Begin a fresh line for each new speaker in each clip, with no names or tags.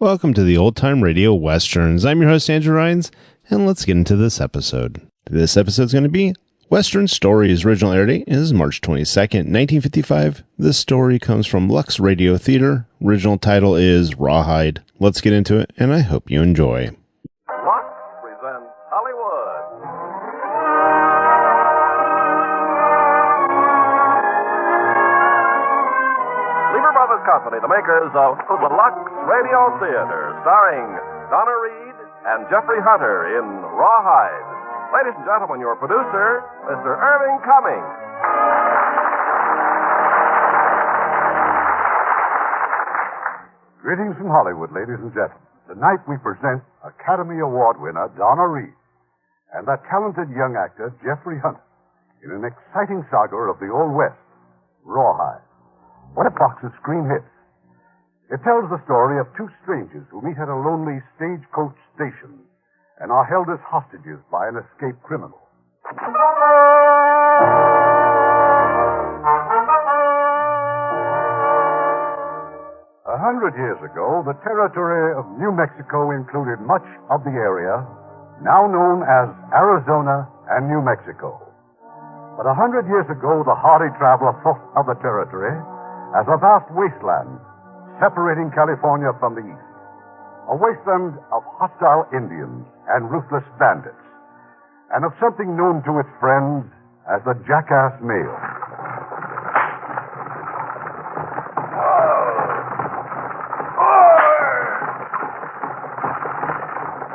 Welcome to the Old Time Radio Westerns. I'm your host, Andrew Rhines, and let's get into this episode. This episode is going to be Western Stories. Original air date is March 22nd, 1955. This story comes from Lux Radio Theater. Original title is Rawhide. Let's get into it, and I hope you enjoy.
Lux presents Hollywood. Lever Brothers Company, the makers of the Lux Radio Theater, starring Donna Reed and Jeffrey Hunter in Rawhide. Ladies and gentlemen, your producer, Mr. Irving Cummings.
Greetings from Hollywood, ladies and gentlemen. Tonight we present Academy Award winner Donna Reed and that talented young actor Jeffrey Hunter in an exciting saga of the Old West, Rawhide. What a box of screen hits. It tells the story of two strangers who meet at a lonely stagecoach station and are held as hostages by an escaped criminal. 100 years ago, the territory of New Mexico included much of the area now known as Arizona and New Mexico. But 100 years ago, the hardy traveler thought of the territory as a vast wasteland separating California from the east. A wasteland of hostile Indians and ruthless bandits, and of something known to its friends as the jackass male.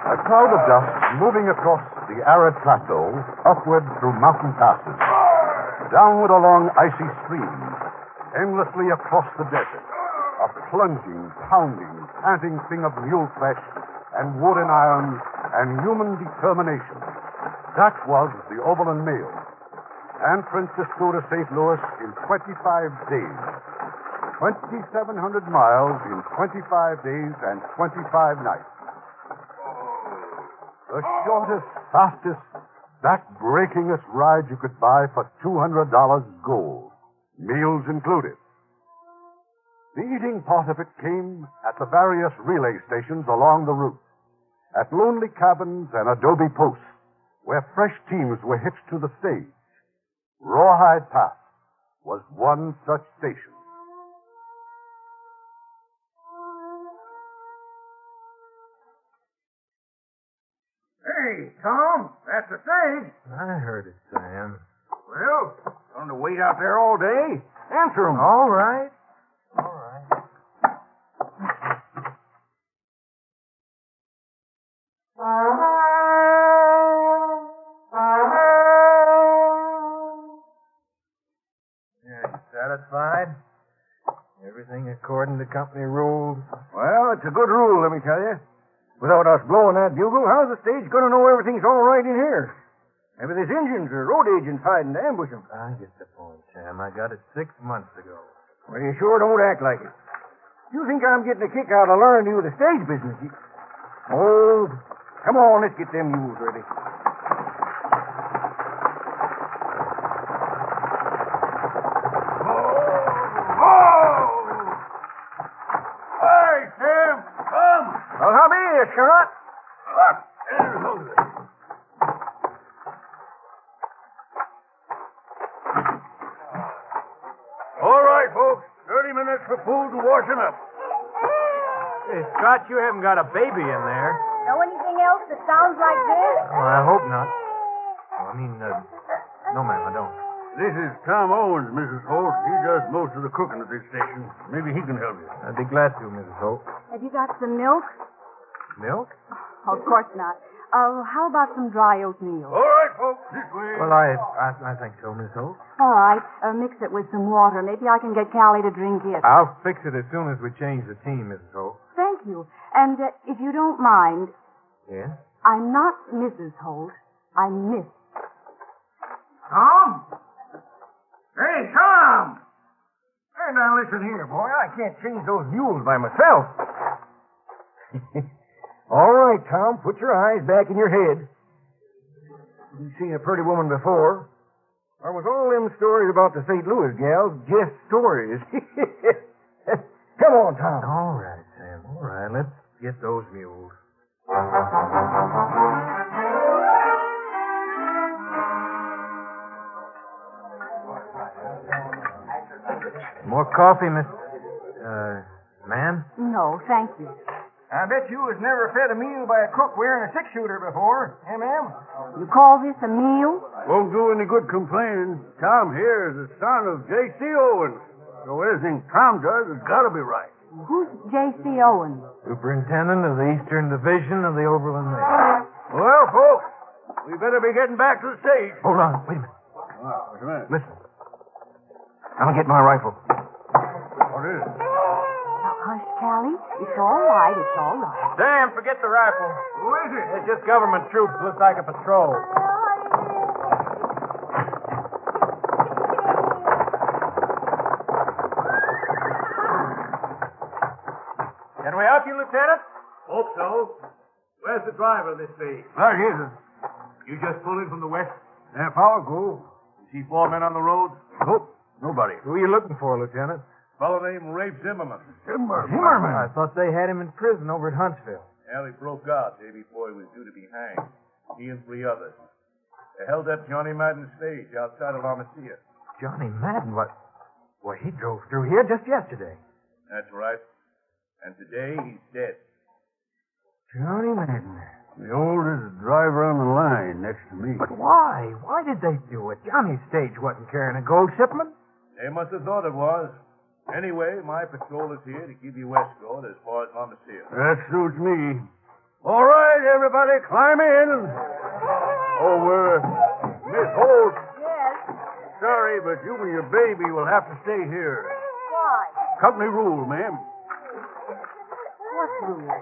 A cloud of dust moving across the arid plateau, upward through mountain passes, downward along icy streams, endlessly across the desert. A plunging, pounding, panting thing of mule flesh and wood and iron and human determination. That was the Overland Mail. San Francisco to St. Louis in 25 days. 2,700 miles in 25 days and 25 nights. The shortest, fastest, back-breakingest ride you could buy for $200 gold. Meals included. The eating part of it came at the various relay stations along the route, at lonely cabins and adobe posts where fresh teams were hitched to the stage. Rawhide Pass was one such station.
Hey, Tom, that's the stage.
I heard it, Sam.
Well, going to wait out there all day? Answer 'em.
All right. All right. Yeah, you satisfied? Everything according to company rules?
Well, it's a good rule, let me tell you. Without us blowing that bugle, how's the stage going to know everything's all right in here? Maybe there's Indians or road agents hiding to ambush 'em.
I get the point, Sam. I got it 6 months ago.
Well, you sure don't act like it. You think I'm getting a kick out of learning you the stage business? Oh, come on, let's get them mules ready. Hey, Sam, come. Well, how be you, Sherrod? All right, folks. 30 minutes for food and washing up.
Hey, Scott, you haven't got a baby in there.
Know anything else that sounds like this?
Well, I hope not. No, ma'am, I don't.
This is Tom Owens, Mrs. Holt. He does most of the cooking at this station. Maybe he can help you.
I'd be glad to, Mrs. Hope.
Have you got some milk?
Milk?
Of course not. How about some dry oatmeal?
All right, folks. This way.
Well, I think so, Miss Hope.
All right. Mix it with some water. Maybe I can get Callie to drink it.
I'll fix it as soon as we change the team, Mrs. Hope.
Thank you. And if you don't mind,
Yeah?
I'm not Mrs. Holt. I'm Miss.
Tom? Hey, Tom! Hey, now listen here, boy. I can't change those mules by myself. All right, Tom. Put your eyes back in your head. You've seen a pretty woman before. Or was all them stories about the St. Louis gals just stories? Come on, Tom.
All right, Sam. All right. Let's get those mules. More coffee, Miss... ma'am?
No, thank you.
I bet you was never fed a meal by a cook wearing a six-shooter before, eh, ma'am?
You call this a meal?
Won't do any good complaining. Tom here is the son of J.C. Owens. So anything Tom does has got to be right.
Who's J.C. Owens?
Superintendent of the Eastern Division of the Overland Mail.
Well, folks, we better be getting back to the stage.
Hold on, wait a minute.
What's the matter?
Listen. I'm gonna get my rifle.
What is it?
Hush, Callie. It's all right. It's all right.
Sam, forget the rifle.
Who is it?
It's just government troops. Looks like a patrol. Can we help you, Lieutenant?
Hope so. Where's the driver of this stage?
Right here.
You just pulled in from the west?
Half hour ago.
See four men on the road?
Nope. Nobody.
Who are you looking for, Lieutenant?
Fellow named Rafe Zimmerman.
Zimmerman.
I thought they had him in prison over at Huntsville.
Well, he broke out day before he was due to be hanged. He and three others. They held that Johnny Madden stage outside of Armistice.
Johnny Madden? What? Well, he drove through here just yesterday.
That's right. And today he's dead.
Johnny Madden.
The oldest driver on the line next to me.
But why? Why did they do it? Johnny's stage wasn't carrying a gold shipment.
They must have thought it was. Anyway, my patrol is here to give you escort as far as Armistice.
That suits me. All right, everybody, climb in. Miss Holt.
Yes.
Sorry, but you and your baby will have to stay here.
Why?
Company rule, ma'am.
What rule?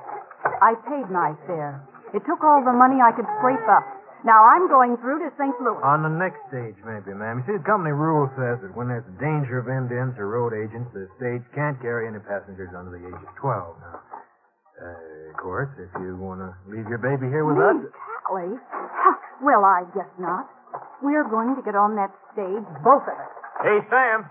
I paid my fare. It took all the money I could scrape up. Now I'm going through to St. Louis.
On the next stage, maybe, ma'am. You see, the company rule says that when there's a danger of Indians or road agents, the stage can't carry any passengers under the age of 12. Now, of course, if you want to leave your baby here with us...
Callie? Huh, well, I guess not. We're going to get on that stage, both of us.
Hey, Sam,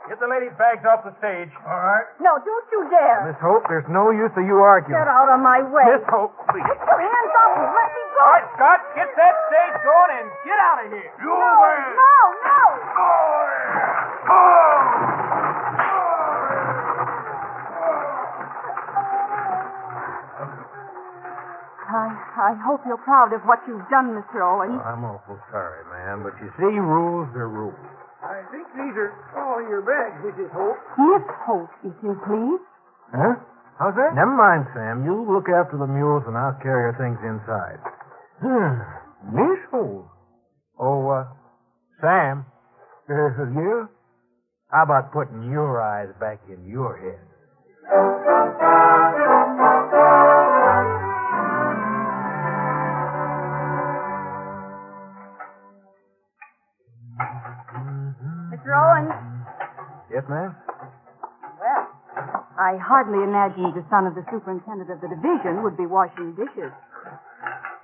get the ladies' bags off the stage.
All right.
No, don't you dare.
Miss Hope, there's no use of you arguing.
Get out of my way.
Miss Hope, please.
Get your hands off me. Let me go.
All right, Scott, get that stage going and get out of here.
You man.
No. I hope you're proud of what you've done, Mr. Owens.
I'm awful sorry, ma'am, but you see, rules are rules.
I think these are all your bags, Mrs. Hope.
Miss Hope, if you please.
Huh? How's that? Never mind, Sam. You look after the mules and I'll carry your things inside. Miss Hope? Oh, Sam. Yeah? How about putting your eyes back in your head?
Mr. Owens.
Yes, ma'am?
Well, I hardly imagined the son of the superintendent of the division would be washing dishes.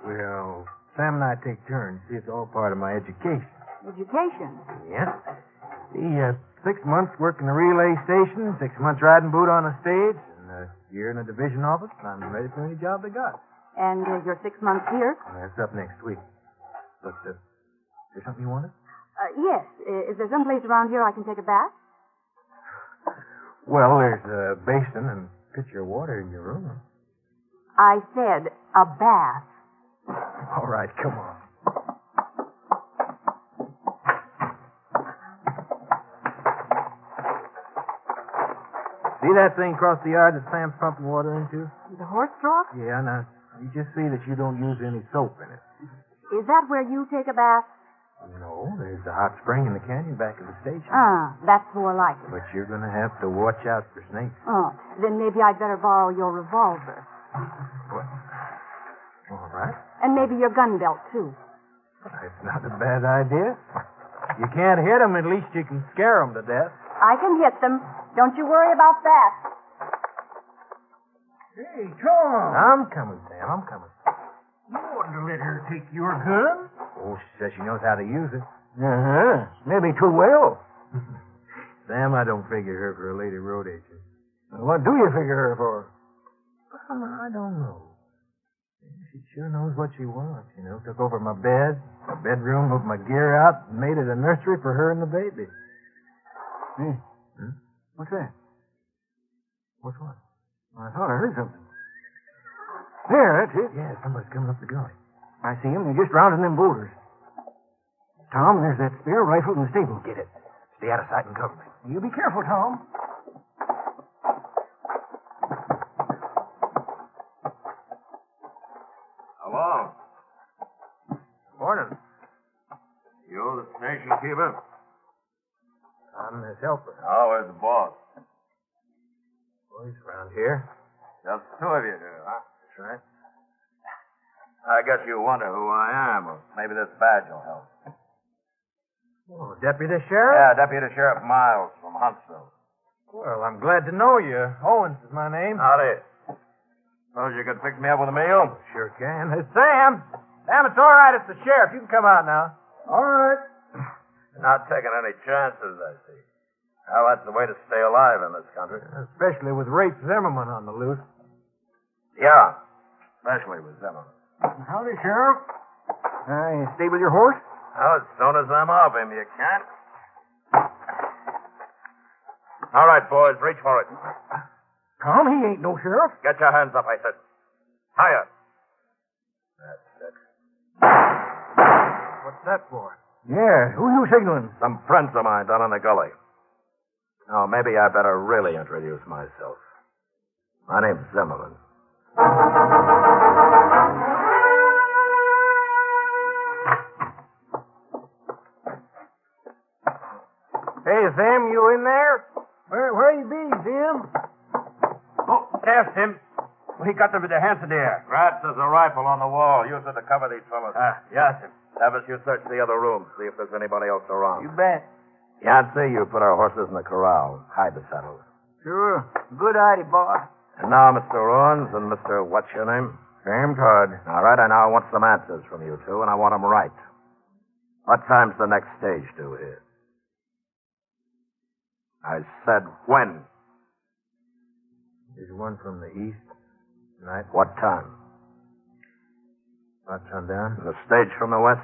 Well, Sam and I take turns. See, it's all part of my education.
Education?
Yeah. See, 6 months working the relay station, 6 months riding boot on a stage, and a year in the division office. I'm ready for any job they got.
And your 6 months here?
That's up next week. But, is there something you wanted?
Yes. Is there some place around here I can take a bath?
Well, there's a basin and a pitcher of water in your room.
I said a bath.
All right, come on. See that thing across the yard that Sam's pumping water into?
The horse trough?
Yeah, now, you just see that you don't use any soap in it.
Is that where you take a bath?
No, there's a hot spring in the canyon back of the station.
Ah, that's more like it.
But you're going to have to watch out for snakes.
Oh, then maybe I'd better borrow your revolver.
What? All right.
And maybe your gun belt, too.
That's not a bad idea. You can't hit them, at least you can scare them to death.
I can hit them. Don't you worry about that.
Hey, Tom.
I'm coming, Sam. I'm coming.
You oughtn't to let her take your gun.
Oh, she says she knows how to use it.
Uh-huh. Maybe too well.
Sam, I don't figure her for a lady road agent.
What do you figure her for?
Well, I don't know. She sure knows what she wants, you know. Took over my bed, my bedroom, moved my gear out, and made it a nursery for her and the baby.
Hey,
Hmm?
what's that?
What's what?
I thought I heard something. There, that's it.
Yeah, somebody's coming up the gully.
I see him. They're just rounding them boulders. Tom, there's that spare rifle in the stable.
Get it. Stay out of sight and cover me.
You be careful, Tom.
Hello.
Morning.
You the station keeper?
I'm his helper.
Oh, where's the boss?
Boys around here.
Just two of you do, huh?
That's right.
I guess you wonder who I am, or maybe this badge will help.
Oh, Deputy Sheriff?
Yeah, Deputy Sheriff Miles from Huntsville.
Well, I'm glad to know you. Owens is my name.
Howdy. Suppose you could fix me up with a meal?
Sure can. It's Sam. Sam, it's all right. It's the sheriff. You can come out now.
All right.
Not taking any chances, I see. Well, that's the way to stay alive in this country.
Especially with Rafe Zimmerman on the loose.
Yeah, especially with Zimmerman.
Howdy, Sheriff. Stable your horse?
Well, as soon as I'm off him, you can. All right, boys, reach for it.
Tom, he ain't no sheriff.
Get your hands up, I said. Higher. That's it.
What's that for?
Yeah, who you signaling?
Some friends of mine down in the gully. Now, maybe I better really introduce myself. My name's Zimmerman.
Hey, Sam, you in there?
Where you be, Jim?
Oh, cast him. Well, he got them with their hands in the air.
Rats, there's a rifle on the wall. Use it to cover these fellas.
Yes, sir.
Tavis, you search the other rooms. See if there's anybody else around.
You bet.
Yancey, you put our horses in the corral. Hide the saddles.
Sure. Good idea, boss.
And now, Mr. Owens and Mr. What's your name?
Sam Todd.
All right, I now want some answers from you two, and I want them right. What time's the next stage due here? I said when.
There's one from the east tonight.
What time?
About sundown.
The stage from the west?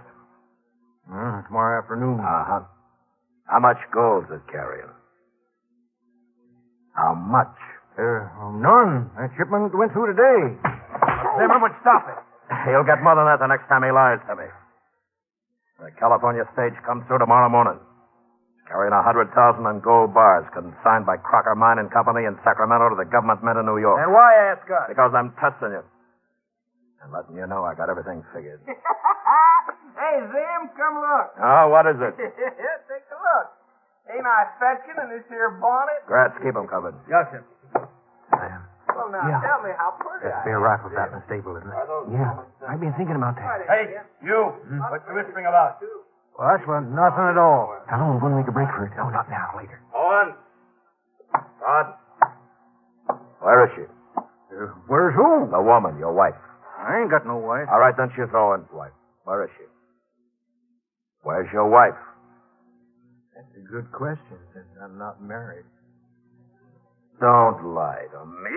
Tomorrow afternoon.
Uh-huh. How much gold is it carrying? How much?
None. That shipment went through today.
Zimmerman, stop it.
He'll get more than that the next time he lies to me. The California stage comes through tomorrow morning. Carrying 100,000 in gold bars consigned by Crocker Mine and Company in Sacramento to the government mint in New York.
And why ask us?
Because I'm testing you. And letting you know I got everything figured.
Hey, Zim, come look.
Oh, what is it?
Take a look. Ain't I fetching in this here bonnet?
Grats, keep them covered.
Yes, sir. Sam.
Well, now,
Yeah.
tell me how pretty
That
I
spare
am.
rifle's out in the stable, isn't it? Yeah. I've been thinking about that.
Hey, you! What's the whispering about?
Well, that's what, nothing at all. How long are we going to make a break for it? No, not now, later.
Owen! Todd! Where is she?
Where's who?
The woman, your wife.
I ain't got no wife.
All right, then she's Owen's wife. Where is she? Where's your wife?
That's a good question, since I'm not married.
Don't lie to me.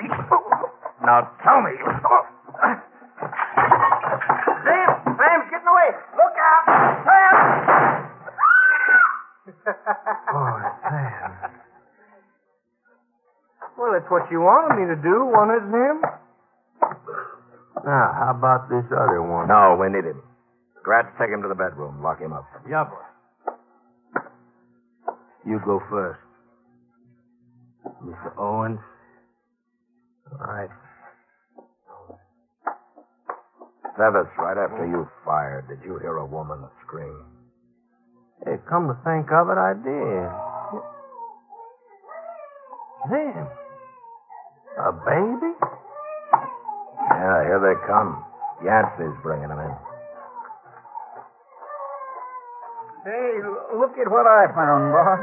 Now tell me.
Sam! Sam's getting away! Look out! Sam! Oh, Sam. Well, it's what you wanted me to do, wasn't it, Sam?
Now, how about this other one? No, we need him. Gratz, take him to the bedroom. Lock him up.
Yeah, boy.
You go first. Mr. Owens.
All right.
Sevis, right after you fired, did you hear a woman scream?
Hey, come to think of it, I did. Sam. A baby?
Yeah, here they come. Yancey's bringing them in.
Hey, look at what I found, boss.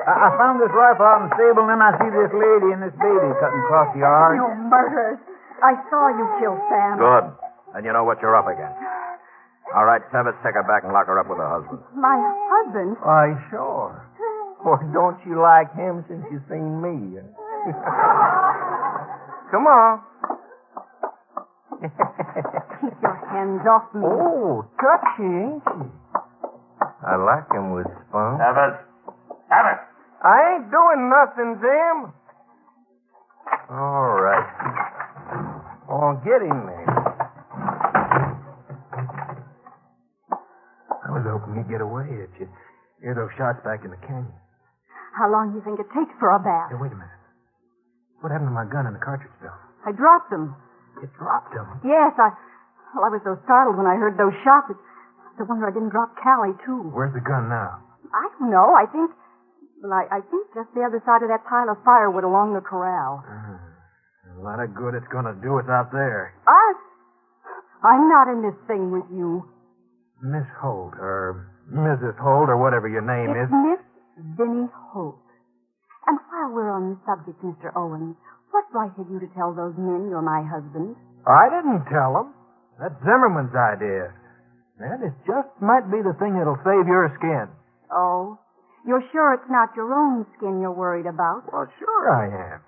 I found this rifle out in the stable, and then I see this lady and this baby cutting across the yard.
You murderers. I saw you kill Sam.
Good. And you know what you're up against. All right, Sevis, take her back and lock her up with her husband.
My husband?
Why, sure. Or don't you like him since you seen me?
Come on.
Keep your hands off me.
Oh, touchy, ain't she?
I like him with spunk.
Abbott! Abbott!
I ain't doing nothing, Jim. All right. Oh, get him, man.
I was hoping you'd get away if you'd hear those shots back in the canyon.
How long do you think it takes for a bath?
Hey, wait a minute. What happened to my gun and the cartridge belt?
I dropped them.
You dropped them.
Yes, I was so startled when I heard those shots. It's a wonder I didn't drop Callie, too.
Where's the gun now?
I don't know. I think just the other side of that pile of firewood along the corral.
A lot of good it's going to do us out there.
I'm not in this thing with you.
Miss Holt, or Mrs. Holt, or whatever your name
It's
is.
Miss Vinnie Holt. And while we're on the subject, Mr. Owens, what right have you to tell those men you're my husband?
I didn't tell them. That's Zimmerman's idea. And it just might be the thing that'll save your skin.
Oh, you're sure it's not your own skin you're worried about?
Well, sure I am.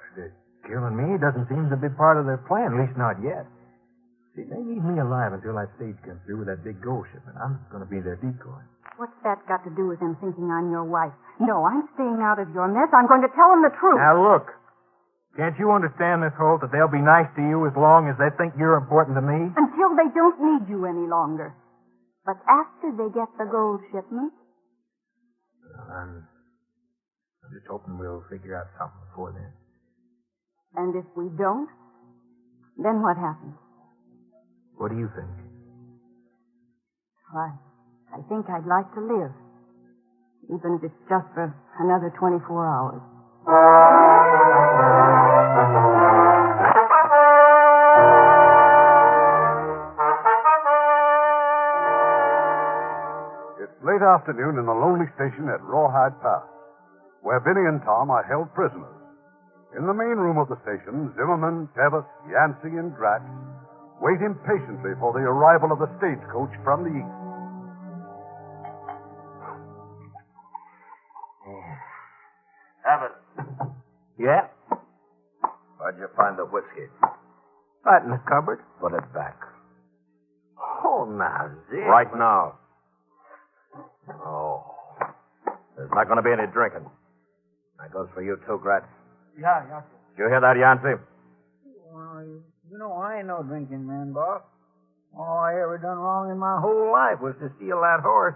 Killing me doesn't seem to be part of their plan, at least not yet. See, they leave me alive until that stage comes through with that big gold shipment. I'm going to be their decoy.
What's that got to do with them thinking I'm your wife? No, I'm staying out of your mess. I'm going to tell them the truth.
Now, look. Can't you understand, Miss Holt, that they'll be nice to you as long as they think you're important to me?
Until they don't need you any longer. But after they get the gold shipment...
Well, I'm just hoping we'll figure out something before then.
And if we don't, then what happens?
What do you think?
Why, I think I'd like to live. Even if it's just for another 24 hours.
It's late afternoon in the lonely station at Rawhide Pass, where Benny and Tom are held prisoners. In the main room of the station, Zimmerman, Tevis, Yancey, and Gratz wait impatiently for the arrival of the stagecoach from the east.
Abbott!
Yeah?
Where'd you find the whiskey?
Right in the cupboard.
Put it back.
Oh, now, Zim.
Right now. Oh. There's not going to be any drinking. That goes for you too, Gratz.
Yeah.
Did you hear that, Yancey?
Well, you know, I ain't no drinking man, boss. All I ever done wrong in my whole life was to steal that horse.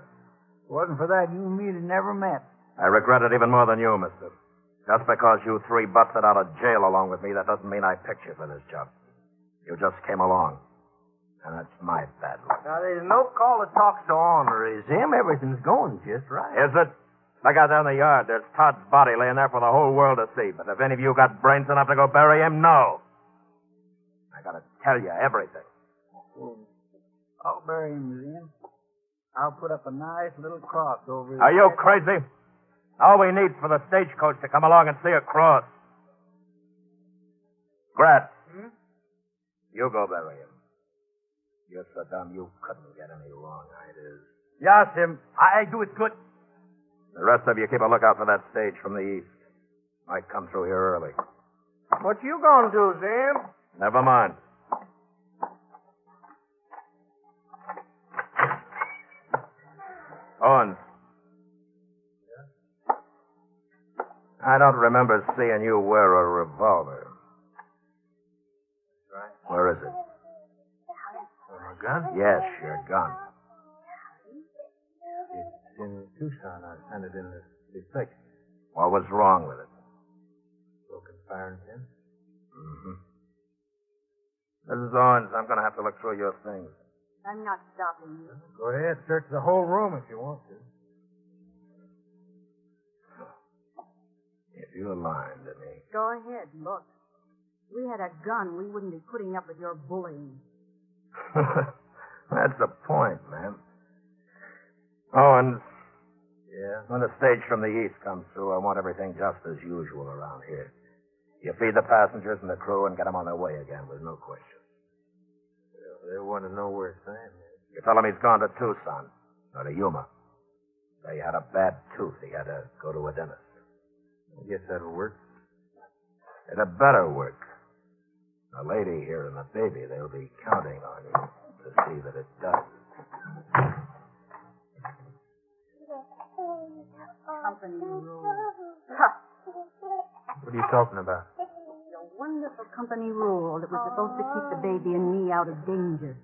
If it wasn't for that, you and me'd have never met.
I regret it even more than you, mister. Just because you three busted out of jail along with me, that doesn't mean I picked you for this job. You just came along. And that's my bad luck.
Now, there's no call to talk so ornery, Zim. Everything's going just right.
Is it? Look out there in the yard. There's Todd's body laying there for the whole world to see. But if any of you got brains enough to go bury him, no. I gotta tell you everything.
I'll bury him, Zim. I'll put up a nice little cross over his
Are you
head.
crazy? All we need's for the stagecoach to come along and see a cross. Gratz, you go bury him. You're so dumb you couldn't get any wrong ideas.
Yes, Zim. I do it good.
The rest of you keep a lookout for that stage from the east. Might come through here early.
What you gonna do, Zim?
Never mind. Owens. I don't remember seeing you wear a revolver.
Right.
Where is it?
My gun?
Yes, your gun.
It's in Tucson. I sent it in the fix.
What was wrong with it?
Broken firing pin.
Mm-hmm. Mrs. Owens, I'm going to have to look through your things.
I'm not stopping you.
Go ahead, search the whole room if you want to.
If you're lying to me.
Go ahead, look. If we had a gun, we wouldn't be putting up with your bullying.
That's the point, man. Owens.
Yeah?
When the stage from the east comes through, I want everything just as usual around here. You feed the passengers and the crew and get them on their way again with no question.
They want to know where Sam is.
You tell them he's gone to Tucson, or to Yuma. Say he had a bad tooth. He had to go to a dentist.
I guess that'll work.
It had better work. The lady here and the baby, they'll be counting on you to see that it does.
Company rule.
What are you talking about?
The wonderful company rule that was supposed to keep the baby and me out of danger.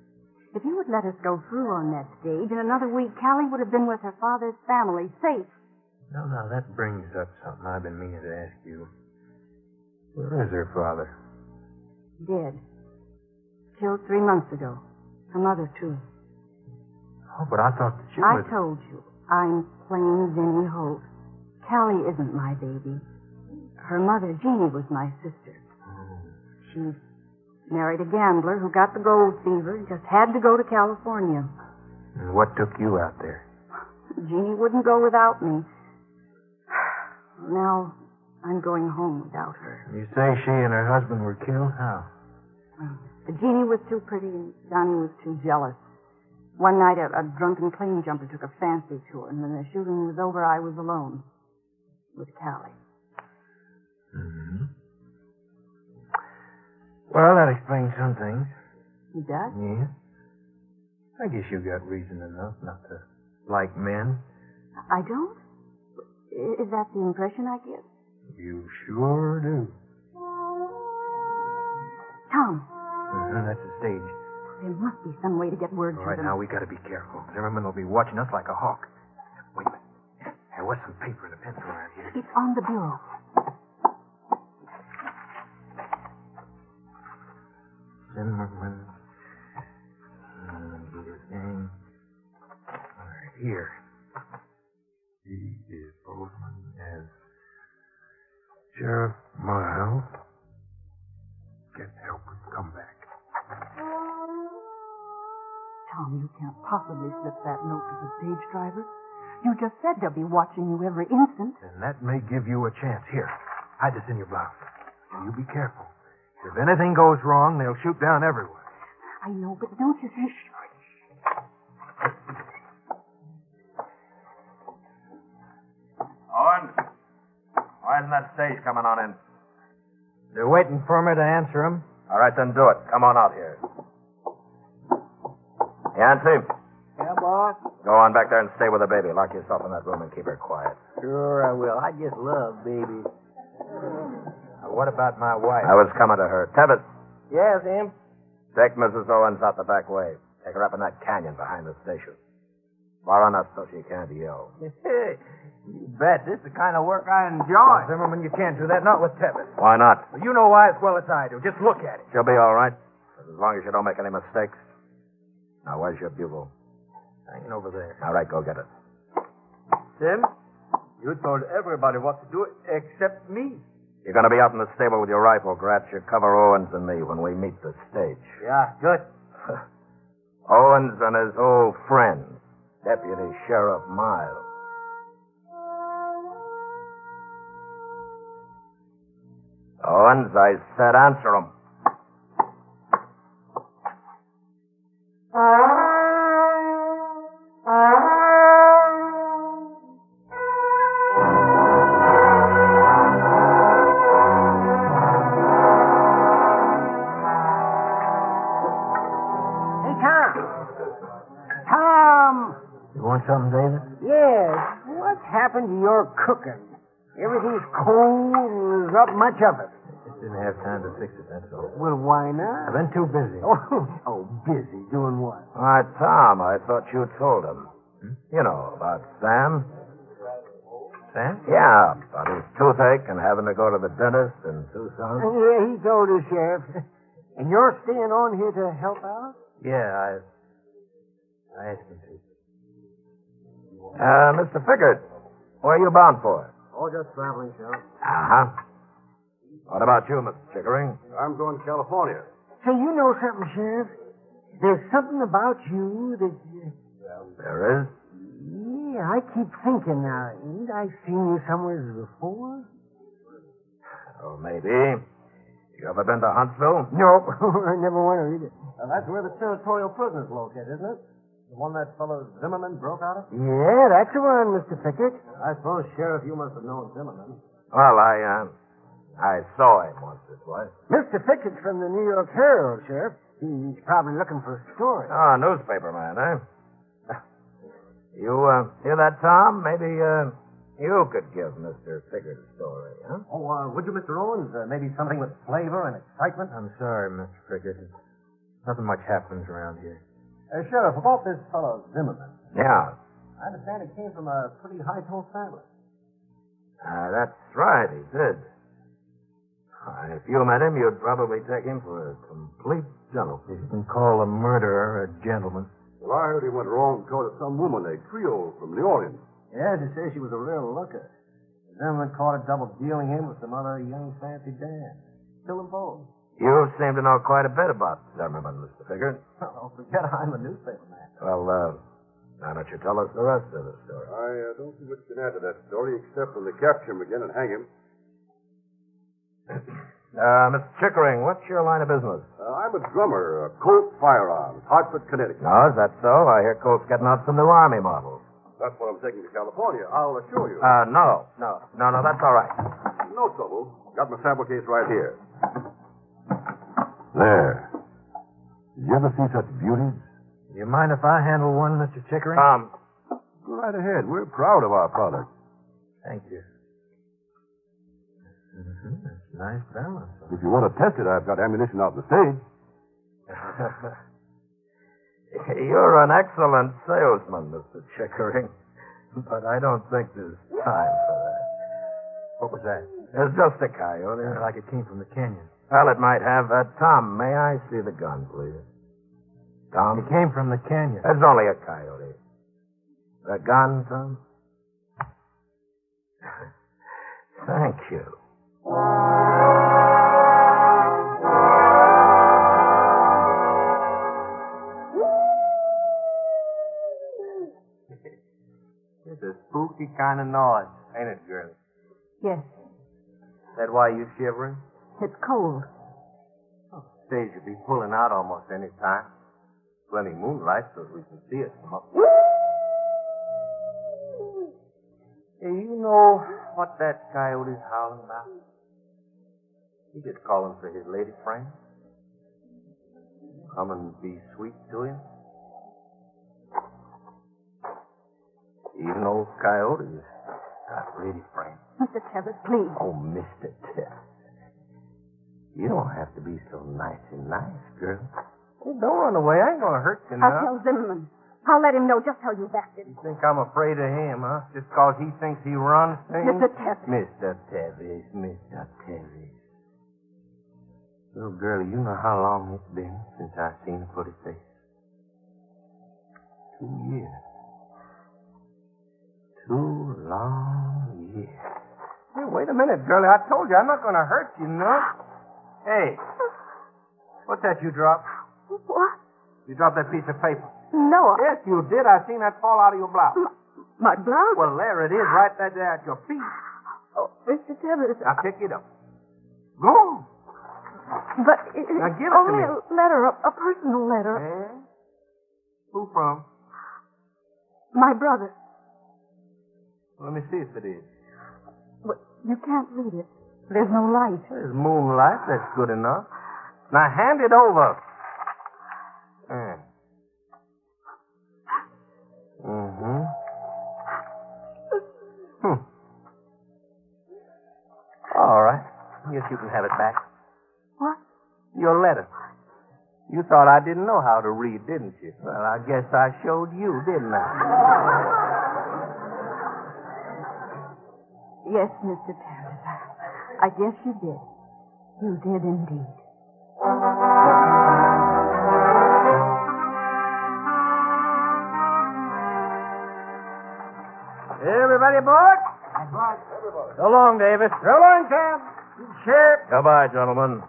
If you would let us go through on that stage, in another week, Callie would have been with her father's family, safe.
Now, that brings up something I've been meaning to ask you. Where is her father?
Dead. Killed 3 months ago. Her mother, too.
Oh, but I thought that you
I
was...
told you, I'm plain Vinnie Holt. Callie isn't my baby. Her mother, Jeannie, was my sister. She married a gambler who got the gold fever and just had to go to California.
And what took you out there?
Jeannie wouldn't go without me. Now, I'm going home without her.
You say she and her husband were killed? How?
Jeannie was too pretty and Johnny was too jealous. One night, a drunken claim jumper took a fancy to her, and when the shooting was over, I was alone with Callie.
Mm-hmm. Well, that explains some things.
It does?
Yeah. I guess you got reason enough not to like men.
I don't? Is that the impression I give?
You sure do.
Tom.
That's the stage.
There must be some way to get word
All
to
right,
them.
now we got to be careful. Zimmerman will be watching us like a hawk. Wait a minute. There was some paper and a pencil around here.
It's on the bureau.
Zimmerman. His name. All right, here. He is Bozeman as Sheriff Miles. Get help and come back.
Tom, you can't possibly slip that note to the stage driver. You just said they'll be watching you every instant.
And that may give you a chance. Here, hide this in your blouse. And you be careful. If anything goes wrong, they'll shoot down everywhere.
I know, but don't you think...
Owen, why isn't that stage coming on in?
They're waiting for me to answer them.
All right, then do it. Come on out here. Yancy,
Yeah, boss?
go on back there and stay with the baby. Lock yourself in that room and keep her quiet.
Sure I will. I just love babies.
What about my wife?
I was coming to her. Tevis,
Yes, Em?
take Mrs. Owens out the back way. Take her up in that canyon behind the station. Far enough so she can't yell.
You bet. This is the kind of work I enjoy.
Zimmerman, you can't do that. Not with Tevis.
Why not?
Well, you know why as well as I do. Just look at it.
She'll be all right. As long as you don't make any mistakes. Now, where's your bugle?
Hanging over there.
All right, go get it.
Tim, you told everybody what to do except me.
You're going to be out in the stable with your rifle, Gratz. You cover Owens and me when we meet the stage.
Yeah, good.
Owens and his old friend, Deputy Sheriff Miles. Owens, I said answer him.
Hey, Tom. Tom!
You want something, David?
Yes. What's happened to your cooking? Everything's cold and there's not much of it.
Just didn't have time to fix it, that's all.
Well, why not?
I've been too busy.
Oh, busy. Doing what?
Why, Tom, I thought you told him. You know, about Sam.
Sam?
Yeah, about his toothache and having to go to the dentist in Tucson.
Yeah, he told us, Sheriff. And you're staying on here to help out?
Yeah, I asked him to.
Mr. Fickard, where are you bound for?
Oh, just traveling, Sheriff.
Uh-huh. What about you, Mr. Chickering?
I'm going to California.
Say, you know something, Sheriff? There's something about you that...
There is?
Yeah, I keep thinking now. Ain't I seen you somewhere before?
Oh, maybe. You ever been to Huntsville?
Nope. I never went to read it.
That's where the territorial prison's located, isn't it? The one that fellow Zimmerman broke out of?
Yeah, that's the one, Mr. Pickett.
I suppose, Sheriff, you must have known Zimmerman.
Well, I I saw him once or twice.
Mr. Pickett's from the New York Herald, Sheriff. He's probably looking for a story.
Oh, newspaper man, eh? You hear that, Tom? Maybe you could give Mr. Pickett a story, huh?
Oh, would you, Mr. Owens? Maybe something with flavor and excitement?
I'm sorry, Mr. Pickett. Nothing much happens around here.
Sheriff, about this fellow Zimmerman.
Yeah.
I understand he came from a pretty high-tone family.
That's right, he did. If you met him, you'd probably take him for a complete gentleman.
You can call a murderer a gentleman.
Well, I heard he went wrong because of some woman, a Creole from New Orleans.
Yeah, they say she was a real looker. Zimmerman caught her double-dealing him with some other young fancy dame. Killed them both.
You seem to know quite a bit about Zimmerman, Mr. Pickett.
Oh, forget I'm a newspaper man.
Well, why don't you tell us the rest of the story?
I don't see what you can add to that story except when they capture him again and hang him.
Mr. Chickering, what's your line of business?
I'm a drummer, Colt Firearms, Hartford, Connecticut.
No, is that so? I hear Colt's getting out some new Army models.
That's what I'm taking to California. I'll assure you.
No, that's all right.
No trouble. Got my sample case right here. There. Did you ever see such beauties?
Do you mind if I handle one, Mr. Chickering?
Go right ahead. We're proud of our product.
Thank you. Mm-hmm. That's a nice balance.
If you want to test it, I've got ammunition out on the stage.
You're an excellent salesman, Mr. Chickering. But I don't think there's time for that.
What was that?
It's just a coyote.
Like it came from the canyon.
Well, it might have. Tom, may I see the gun, please? Tom?
It came from the canyon.
It's only a coyote. The gun, Tom? Thank you.
It's a spooky kind of noise, ain't it, girl?
Yes,
That why you shivering?
it's cold.
Stage will be pulling out almost any time. Plenty moonlight so we can see it from up. Hey, you know what that coyote's howling about? He just calling for his lady friend. Come and be sweet to him. Even old coyotes got lady friends.
Mr. Tebbs, please.
Oh, Mr. Tess. You don't have to be so nice, girl. Hey, don't run away. I ain't gonna hurt you now.
I'll tell Zimmerman. I'll let him know just how you've acted.
You think I'm afraid of him, huh? Just 'cause he thinks he runs things?
Mr. Tebbs.
Mr. Tebbs. Little girl, you know how long it's been since I seen a pretty face? 2 years. 2 long years. Hey, wait a minute, girlie. I told you I'm not gonna hurt you, no? Hey, what's that you dropped?
What?
You dropped that piece of paper.
No,
Yes, you did. I seen that fall out of your blouse.
my blouse.
Well, there it is, right there at your feet.
Oh, Mr. Tebbs.
Now pick it up. Go on.
But
Now
it's
give it to
only
me.
a letter, a personal letter.
Eh? Who from?
My brother.
Let me see if it is.
But you can't read it. There's no light.
There's moonlight. That's good enough. Now hand it over. Mm-hmm. All right. Guess you can have it back.
What?
Your letter. You thought I didn't know how to read, didn't you? Well, I guess I showed you, didn't I?
Yes, Mr. Tebbs. I guess you did. You did indeed.
Everybody aboard? So long, Davis. So long, Sam. Sheriff.
Goodbye, gentlemen.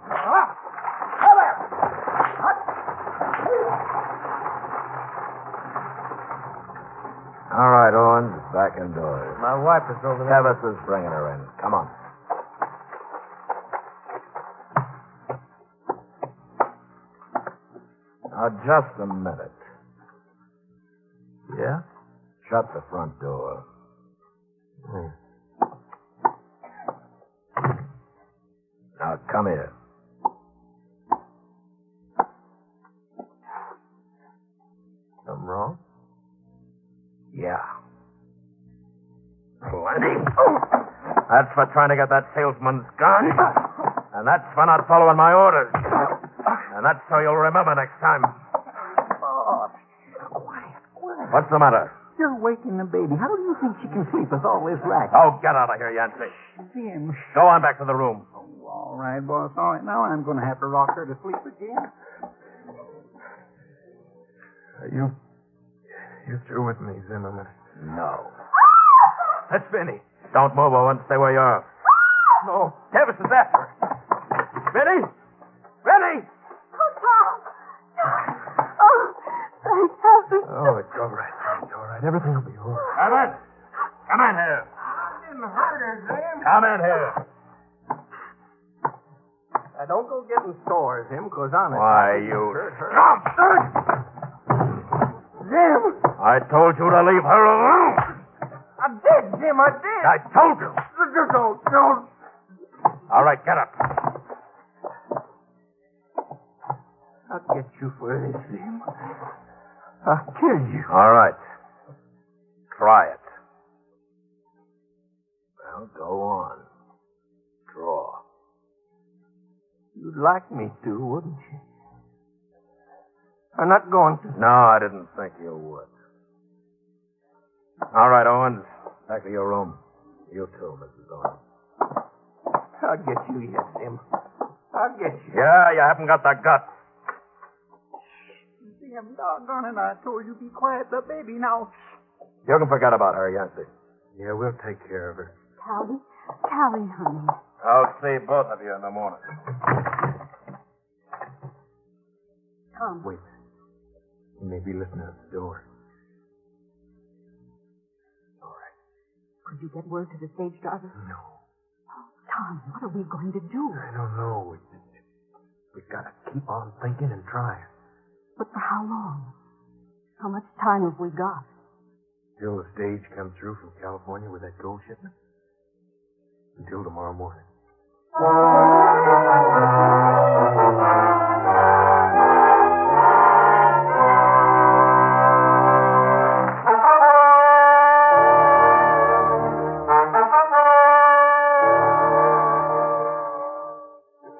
All right, Owens, back indoors.
My wife is over there.
Tevis is bringing her in. Come on. Now, just a minute.
Yeah?
Shut the front door. Now, come here.
Something wrong?
Yeah. Plenty. That's for trying to get that salesman's gun. And that's for not following my orders. And that's so you'll remember next time.
Oh, quiet.
What's the matter?
You're waking the baby. How do you think she can sleep with all this racket?
Oh, get out of here, Yancey.
Jim.
Go on back to the room.
Oh, all right, boss. All right, now I'm going to have to rock her to sleep again.
You through with me, Zimmerman?
No. That's Vinny. Don't move, Owen. Stay where you are.
No, Davis is after her. Vinny! Vinny!
Oh, Tom! Oh, thank heaven.
Oh, it's all right. It's all right. Everything will be all right.
Come in. Come in here.
I didn't hurt her, Zim.
Come in here.
Now, don't go getting sores, Zim, because honest.
Why, you
Stop! Zim!
I told you to leave her alone.
I did, Zim, I did.
I told you.
Don't.
All right, get up.
I'll get you for this, Zim. I'll kill you.
All right. Try it. Well, go on. Draw.
You'd like me to, wouldn't you? I'm not going to.
No, I didn't think you would. All right, Owens. Back to your room. You too, Mrs. Owens.
I'll get you yet, Zim. I'll get you.
Yeah, you haven't got the guts.
Zim, doggone it, I told you be quiet, the baby now.
You can forget about her, Yancey.
Yeah, we'll take care of her.
Callie, honey.
I'll see both of you in the morning.
Tom.
Wait. He may be listening at the door. All right.
Could you get word to the stage driver?
No.
Tom, what are we going to do?
I don't know. We've got to keep on thinking and trying.
But for how long? How much time have we got?
Till the stage comes through from California with that gold shipment? Until tomorrow morning.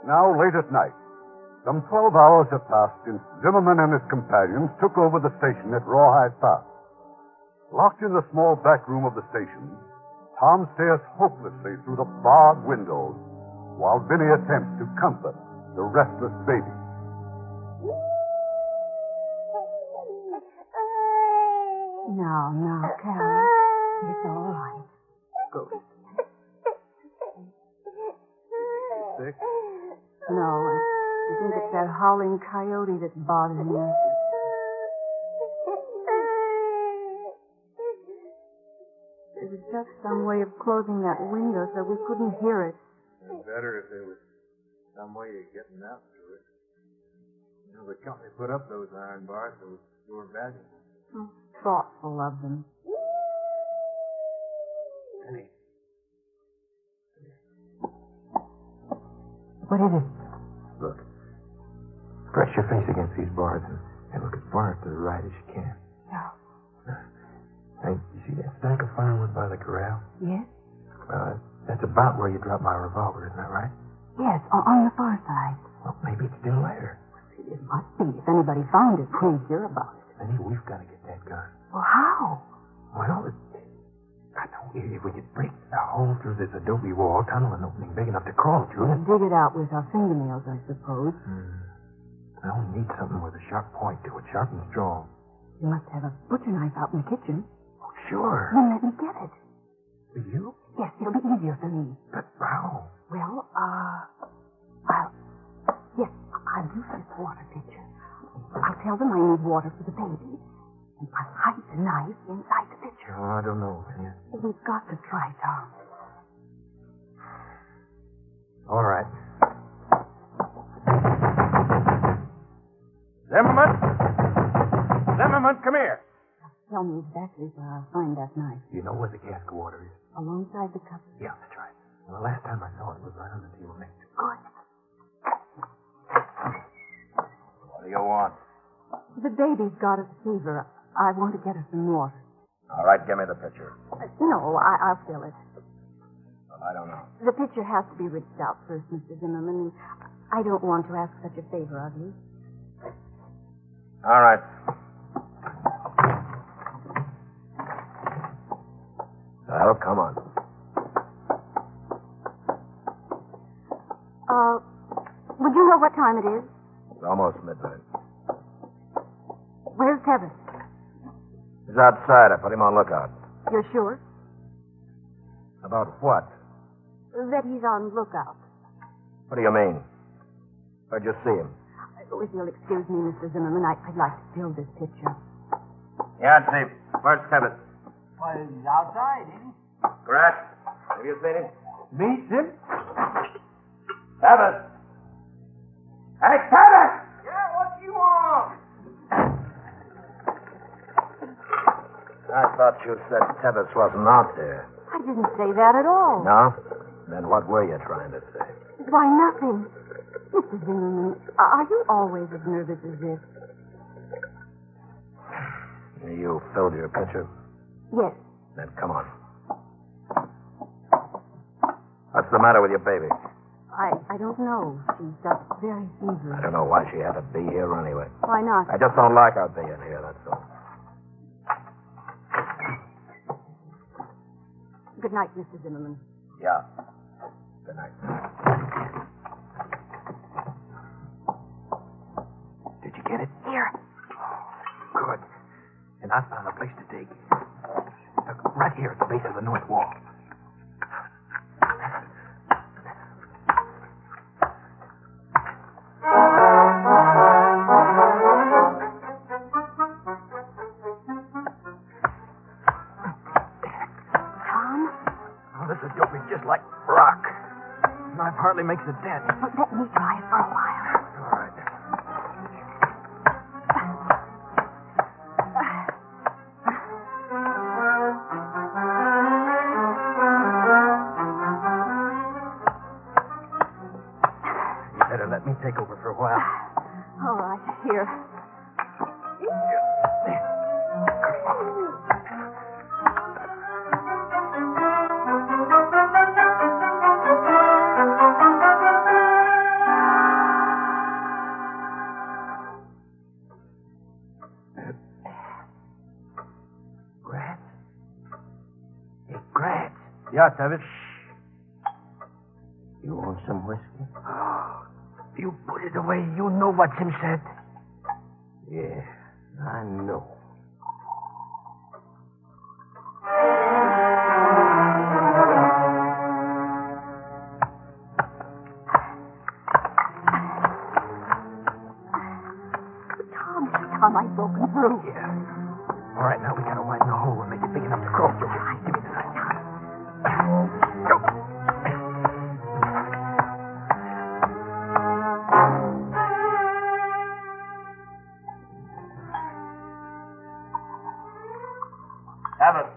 Now late at night. Some 12 hours have passed since Zimmerman and his companions took over the station at Rawhide Park. Locked in the small back room of the station, Tom stares hopelessly through the barred windows while Vinny attempts to comfort the restless baby.
Now, Callie. It's all right.
Go.
Sick?
No, I think it's that howling coyote that's bothering you. There was just some way of closing that window so we couldn't hear it.
It'd be better if there was some way of getting out through it. You know, the company put up those iron bars, so it's sure valuable.
Oh, thoughtful of them.
Penny.
What is it?
Look. Press your face against these bars and look as far to the right as you can.
No.
Hey, you see that stack of firewood by the corral?
Yes?
Well, that's about where you dropped my revolver, isn't that right?
Yes, on the far side.
Well, maybe it's still there.
It must be. If anybody found it, we'd hear about it.
Penny, we've got to get that gun.
Well, how?
Well, I know if we could break a hole through this adobe wall, tunnel an opening big enough to crawl through
We'll
it.
dig it out with our fingernails, I suppose.
Well, we need something with a sharp point to it, sharp and strong.
You must have a butcher knife out in the kitchen.
Oh, sure.
Then let me get it.
For you?
Yes, it'll be easier for me.
But how?
Well, I'll use this water pitcher. I'll tell them I need water for the baby. And I'll hide the knife inside the pitcher.
Oh, I don't know, Penny.
We've got to try, Tom.
All right.
Zimmerman! Zimmerman, come here.
Tell me exactly where I'll find that knife.
You know where the cask of water is?
Alongside the cup.
Yeah, that's right. Well, the last time I saw it was right on the table next to it.
Good.
What do you want?
The baby's got a fever. I want to get her some water.
All right, give me the picture.
No, I'll fill it.
Well, I don't know.
The picture has to be rinsed out first, Mr. Zimmerman. I don't want to ask such a favor of you.
All right. Well, come on.
Would you know what time it is?
It's almost midnight.
Where's Kevin?
He's outside. I put him on lookout.
You're sure?
About what?
That he's on lookout.
What do you mean? Where'd you see him?
If you'll excuse me, Mr. Zimmerman, I'd like to fill this picture.
Yeah, Steve. Where's Kevin?
Well, he's outside, isn't he?
Grant, have you seen him?
Me, Sim?
Kevin! Hey, Kevin!
Yeah, what you want?
I thought you said Tevis wasn't out there.
I didn't say that at all.
No? Then what were you trying to say?
Why, nothing. Mr. Zimmerman, are you always as nervous as this?
You filled your pitcher?
Yes.
Then come on. What's the matter with your baby?
I don't know. She's got very
I
feverish.
don't know why she had to be here anyway.
Why not?
I just don't like her being here, that's all.
Good night, Mr. Zimmerman.
Yeah. Good night.
Did you get it?
Here.
Good. And I found a place to dig. Right here at the base of the north wall.
Tom,
Oh, this adobe is just like rock. Knife hardly makes a dent.
let me try it for a while.
All right. You better let me take over for a while.
All right, here.
Grant? Hey, Grant.
Yeah, Tevis. You want some whiskey?
You put it away. You know what Tim said.
Yeah, I know.
Tom, I've broken through.
Yeah. All right, now we gotta widen the hole and make it big enough to crawl through. Give me the knife. Go.
Kevin.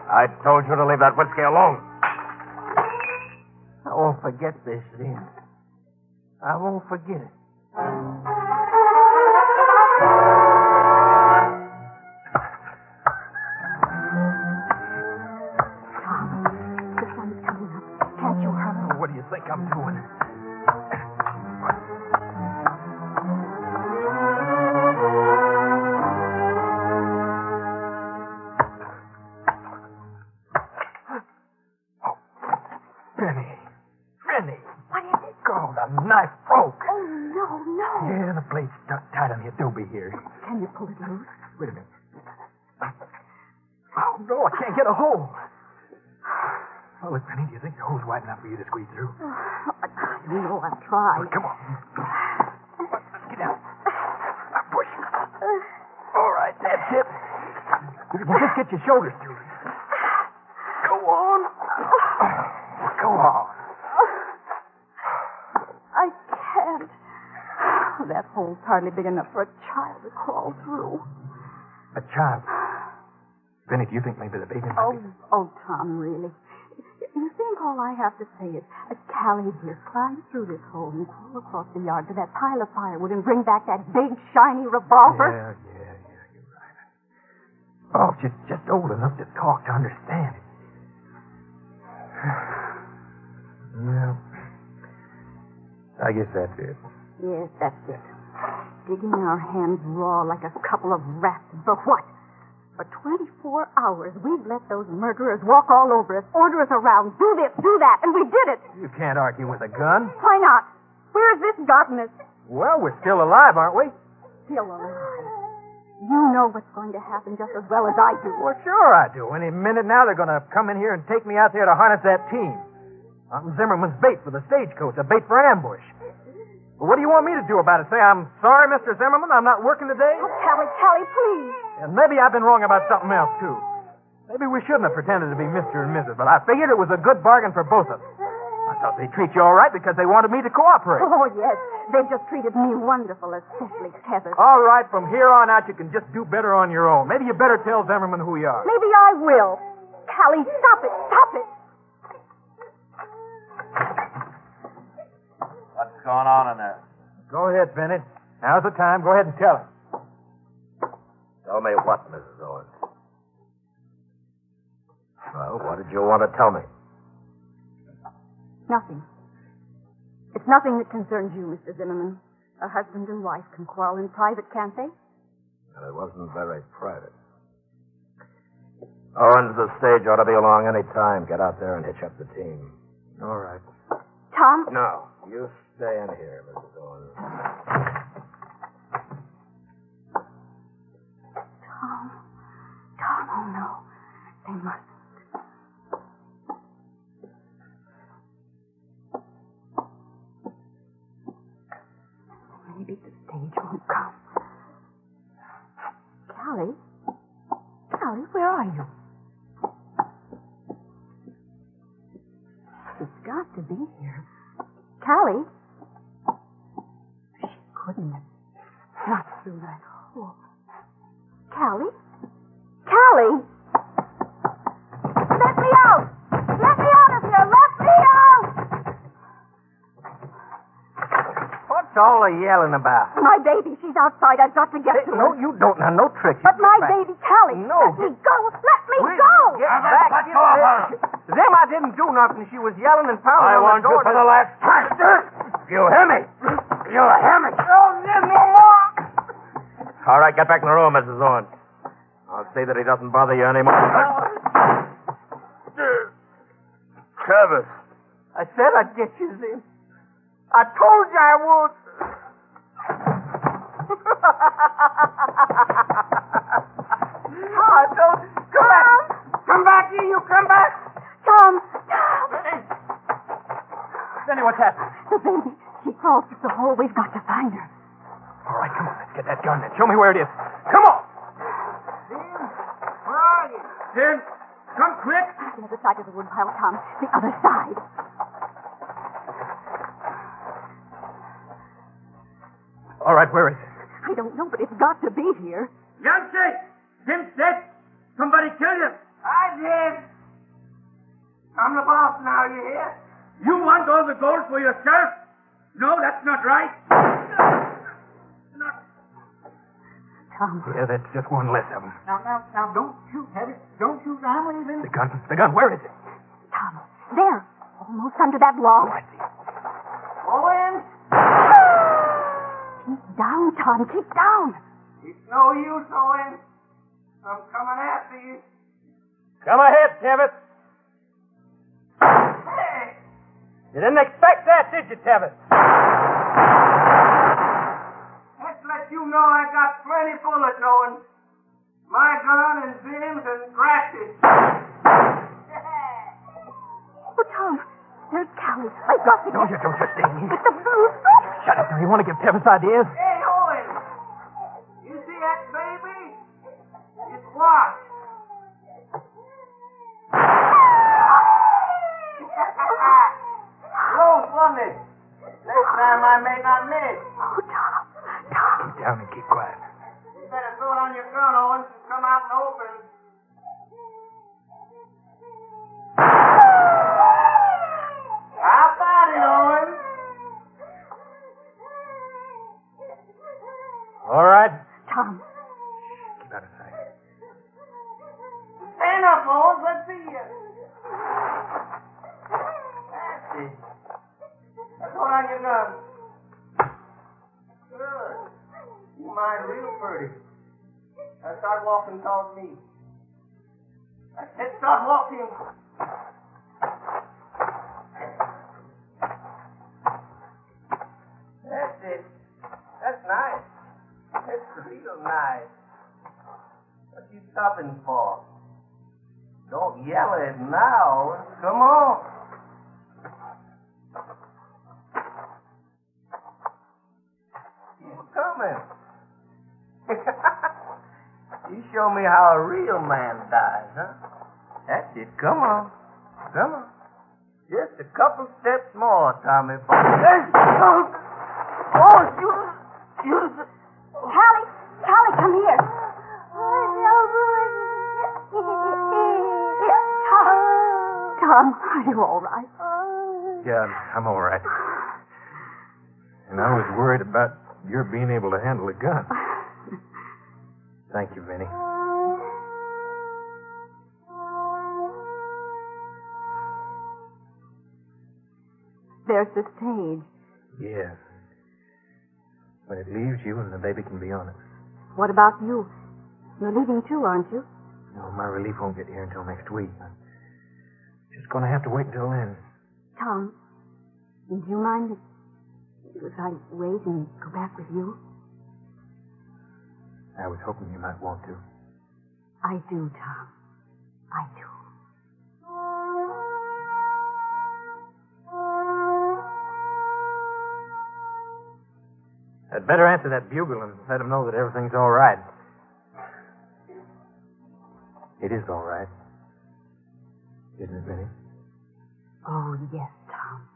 I told you to leave that whiskey alone.
I won't forget this, then. I won't forget it.
Tom, the sun's coming up. Can't you hurry?
What do you think I'm doing? Oh, Penny.
What is it?
God, the knife broke.
Oh, no.
Yeah, the blade's stuck tight on the adobe here.
Can you pull it loose?
Wait a minute. Oh, no, I can't get a hole. Oh, look, Penny, do you think the hole's wide enough for you to squeeze through?
You know I've tried.
Oh, come on. Let's get down. Push. All right, that's it. If you can just get your shoulders through. Go on. Go on.
I can't. That hole's hardly big enough for a child to crawl through.
A child. Penny, do you think maybe the baby might be...
Oh, Tom, really. You think all I have to say is, Callie, dear, climb through this hole and crawl across the yard to that pile of firewood and bring back that big, shiny revolver?
Yeah, you're right. Oh, just old enough to talk, to understand it. Yeah. I guess that's it.
Yes, that's it. Digging our hands raw like a couple of rats. For what? For 24 hours, we've let those murderers walk all over us, order us around, do this, do that, and we did it.
You can't argue with a gun.
Why not? Where has this gotten us?
Well, we're still alive, aren't we?
Still alive. You know what's going to happen just as well as I do.
Well, sure I do. Any minute now, they're going to come in here and take me out there to harness that team. I'm Zimmerman's bait for the stagecoach, a bait for an ambush. Well, what do you want me to do about it? Say, I'm sorry, Mr. Zimmerman, I'm not working today?
Oh, Callie, please.
And maybe I've been wrong about something else, too. Maybe we shouldn't have pretended to be Mr. and Mrs., but I figured it was a good bargain for both of us. I thought they'd treat you all right because they wanted me to cooperate.
Oh, yes. They've just treated me wonderful, especially Kevin.
All right, from here on out, you can just do better on your own. Maybe you better tell Zimmerman who you are.
Maybe I will. Callie, stop it. Stop it.
What's going on in there?
Go ahead, Bennett. Now's the time. Go ahead and tell him.
Tell me what, Mrs. Owens? Well, what did you want to tell me?
Nothing. It's nothing that concerns you, Mr. Zimmerman. A husband and wife can quarrel in private, can't they?
Well, it wasn't very private. Owens, the stage ought to be along any time. Get out there and hitch up the team.
All right.
Tom?
No, you stay in here, Mrs. Owens.
Tom, oh no. They mustn't. Maybe the stage won't come. Callie, where are you? She's got to be here. Callie? She couldn't have. Not through that hole. Callie? Callie! Let me out! Let me out of here! Let me out!
What's all the yelling about?
My baby, she's outside. I've got to get to her.
No, you don't. Now, no tricks.
But my baby, Callie.
No.
Let me go. Let me
Will
go.
you get back. Them, I didn't do nothing. She was yelling and pounding
I
on
warned
the door.
you for the last time. You hear me? You hear me?
Don't live no more.
All right, get back in the room, Mrs. Owens. I'll see that he doesn't bother you anymore. Travis.
I said I'd get you, Zim. I told you I would. I told you. Come back. Come back here, you come back.
Tom.
Benny, what's happened?
The baby. She crawled through the hole. We've got to find her.
All right, come on. Let's get that gun then. Show me where it is. Come on.
Where are you?
Jim, come quick.
The other side of the woodpile, Tom. The other side.
All right, where is it?
I don't know, but it's got to be here.
Yancey! Jim's dead. Somebody killed him.
I did. I'm the boss now, you hear?
You want all the gold for yourself? No, that's not right.
Tom.
Yeah, that's just one less of them.
Now, don't shoot, Heavy. Don't shoot. I'm leaving.
The gun, where is it?
Tom. There. Almost under that log.
Oh, I see.
Owens!
Keep down, Tom. Keep down.
It's no use, Owens. I'm coming after you.
Come ahead, Tevitt.
Hey!
You didn't expect that, did you, Tevitt?
Let's let you know I got plenty bullets, Owens. My gun and Zim's and practice.
Oh, Tom. There's Callie. I've got to
Don't
get
you stay here.
But the blue.
Shut up. Now, you want to give Tevitt ideas?
Hey, Owens. You see that baby? It's washed. Close, wasn't it? Next time I may not miss.
Oh, Tom. Tom.
Keep down and keep quiet.
You better throw it on your gun, Owens, and come out in the open.
All right?
Tom.
Keep out of sight.
Stand up, Bones. Let's see you. That's it. Now throw down your gun. Good. You mind real pretty. Now start walking towards me. That's it. Start walking. That's it. That's nice. That's real nice. What you stopping for? Don't yell it now. Come on. Keep coming. You show me how a real man dies, huh? That's it. Come on. Come on. Just a couple steps more, Tommy.
Oh, shoot. Callie, come here. Tom, are you all right?
Yeah, I'm all right. And I was worried about your being able to handle a gun. Thank you, Vinny.
There's the stage.
Yeah. When it leaves you and the baby can be on it.
What about you? You're leaving too, aren't you?
No, my relief won't get here until next week. I'm just going to have to wait until then.
Tom, do you mind if I wait and go back with you?
I was hoping you might want to.
I do, Tom. I do.
I'd better answer that bugle and let him know that everything's all right. It is all right. Isn't it, Vinny?
Oh, yes, Tom.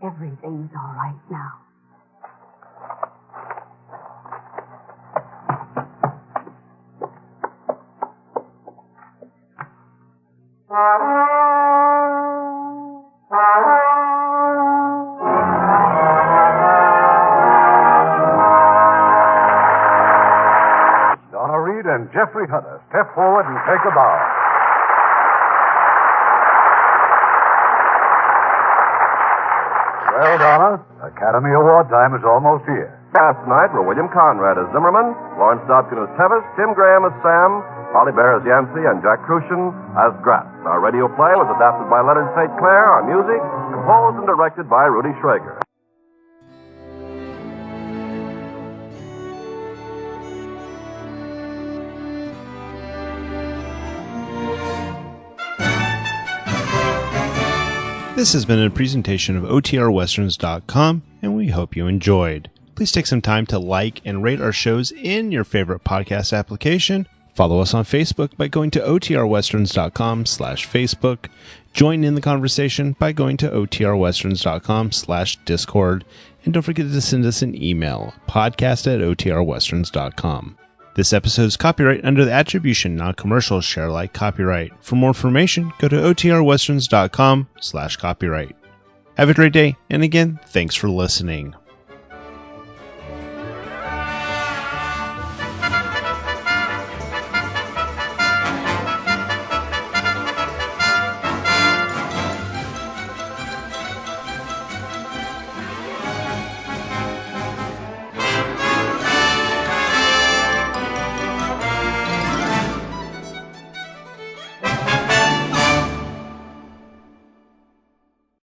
Everything's all right now.
Donna Reed and Jeffrey Hutter step forward and take a bow. Well, Donna, Academy Award time is almost here.
Cast tonight were William Conrad as Zimmerman, Lawrence Dobkin as Tevis, Tim Graham as Sam, Polly Bear as Yancey, and Jack Crucian as Gratz. Our radio play was adapted by Leonard St. Clair. Our music, composed and directed by Rudy Schrager.
This has been a presentation of OTRWesterns.com, and we hope you enjoyed. Please take some time to like and rate our shows in your favorite podcast application. Follow us on Facebook by going to OTRWesterns.com/Facebook. Join in the conversation by going to OTRWesterns.com/Discord. And don't forget to send us an email, podcast@OTRWesterns.com. This episode is copyright under the Attribution Non-Commercial Share Alike copyright. For more information, go to OTRWesterns.com/copyright. Have a great day, and again, thanks for listening.